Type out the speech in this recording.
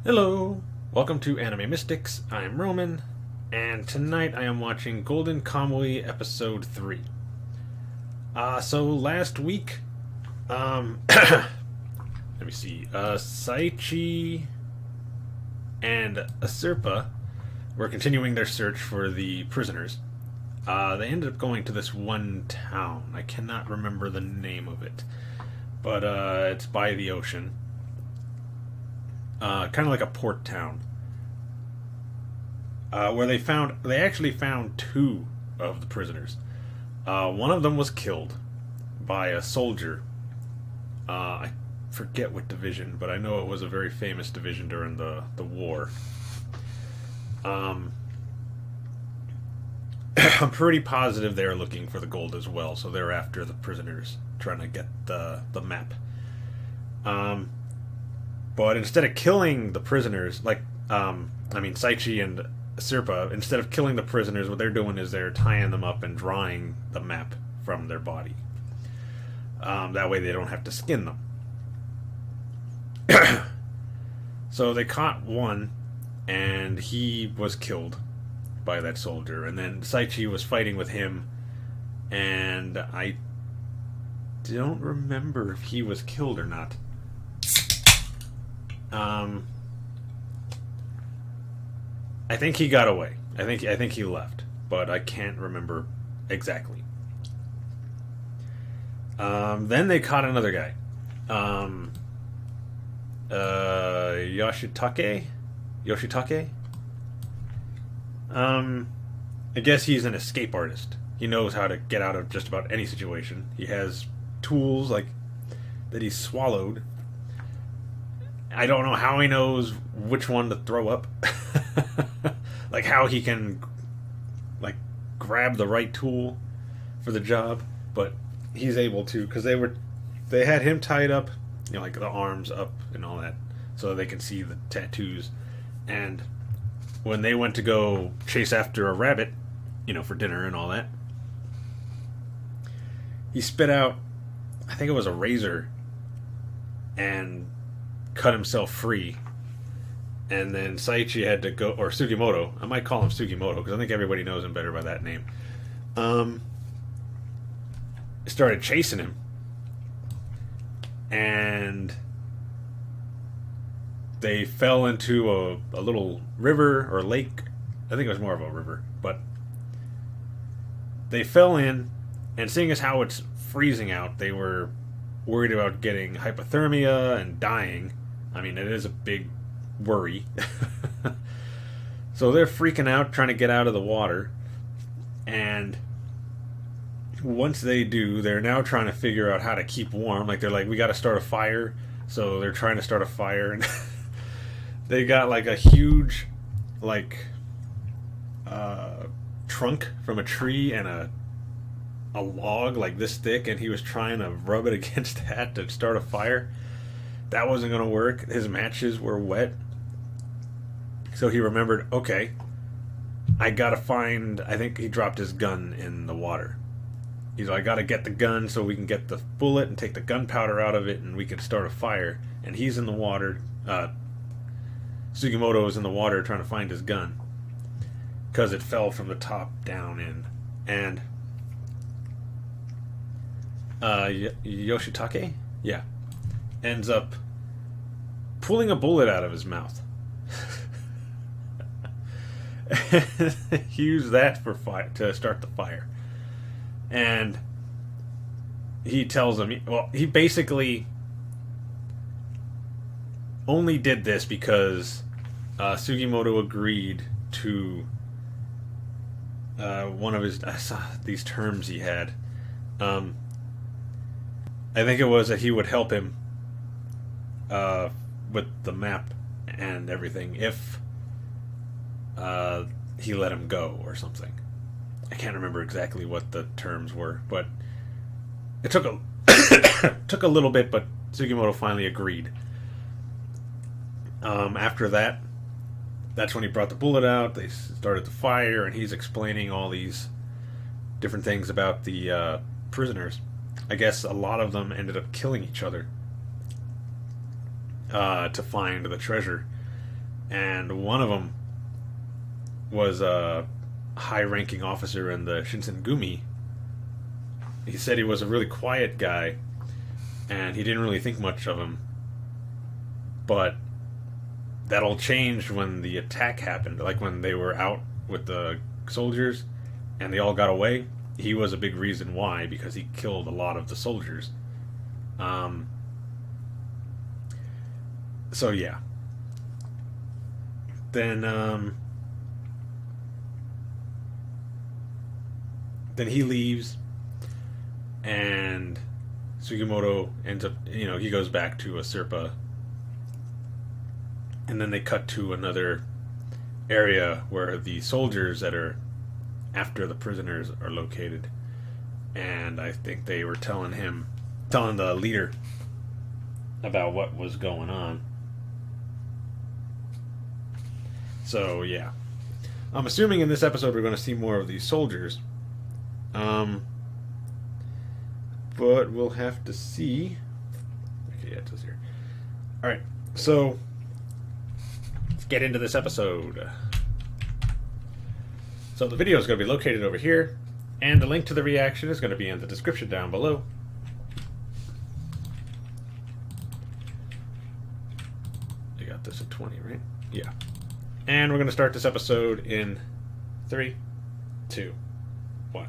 Hello! Welcome to Anime Mystics. I'm Roman, and tonight I am watching Golden Kamuy Episode 3. So last week, let me see, Saichi and Asirpa were continuing their search for the prisoners. They ended up going to this one town. I cannot remember the name of it, but it's by the ocean. Kind of like a port town, where they actually found two of the prisoners. One of them was killed by a soldier. I forget what division, but I know it was a very famous division during the war. I'm pretty positive they're looking for the gold as well, so they're after the prisoners, trying to get the map. But instead of killing the prisoners, Saichi and Sirpa, instead of killing the prisoners, what they're doing is they're tying them up and drawing the map from their body. That way they don't have to skin them. So they caught one, and he was killed by that soldier. And then Saichi was fighting with him, and I don't remember if he was killed or not. I think he got away. I think he left, but I can't remember exactly. Then they caught another guy. Yoshitake. I guess he's an escape artist. He knows how to get out of just about any situation. He has tools like that he swallowed. I don't know how he knows which one to throw up. Like how he can grab the right tool for the job, but he's able to, because they had him tied up, like the arms up and all that, so they can see the tattoos. And when they went to go chase after a rabbit, for dinner and all that, he spit out, I think it was a razor, and cut himself free. And then Saichi had to go, or Sugimoto, I might call him Sugimoto because I think everybody knows him better by that name, started chasing him. And they fell into a little river or lake. I think it was more of a river, but they fell in, and seeing as how it's freezing out, they were worried about getting hypothermia and dying. I mean, it is a big worry. So they're freaking out, trying to get out of the water. And once they do, they're now trying to figure out how to keep warm. They're like, we got to start a fire. So they're trying to start a fire. And they got a huge, trunk from a tree and a log this thick. And he was trying to rub it against that to start a fire. That wasn't going to work. His matches were wet. So he remembered, okay, I got to find, I think he dropped his gun in the water. He's like, I got to get the gun so we can get the bullet and take the gunpowder out of it and we can start a fire. And he's in the water. Sugimoto is in the water trying to find his gun because it fell from the top down in. And Yoshitake? Yeah. Ends up pulling a bullet out of his mouth. He used that for to start the fire. And he tells him, he basically only did this because Sugimoto agreed to one of his, I saw these terms he had. I think it was that he would help him with the map and everything if he let him go or something. I can't remember exactly what the terms were, but it took a little bit, but Sugimoto finally agreed. After that, that's when he brought the bullet out. They started the fire, and he's explaining all these different things about the prisoners. I guess a lot of them ended up killing each other to find the treasure. and one of them was a high-ranking officer in the Shinsengumi. He said he was a really quiet guy, and he didn't really think much of him. But that all changed when the attack happened. Like when they were out with the soldiers, and they all got away. He was a big reason why, because he killed a lot of the soldiers. So yeah. Then he leaves, and Sugimoto ends up, he goes back to a Serpa, and then they cut to another area where the soldiers that are after the prisoners are located, and I think they were telling the leader about what was going on. So yeah, I'm assuming in this episode we're going to see more of these soldiers. But we'll have to see. Okay, yeah, it says here. Alright, so let's get into this episode. So the video is going to be located over here, and the link to the reaction is going to be in the description down below. You got this at 20, right? Yeah. And we're going to start this episode in 3, 2, 1.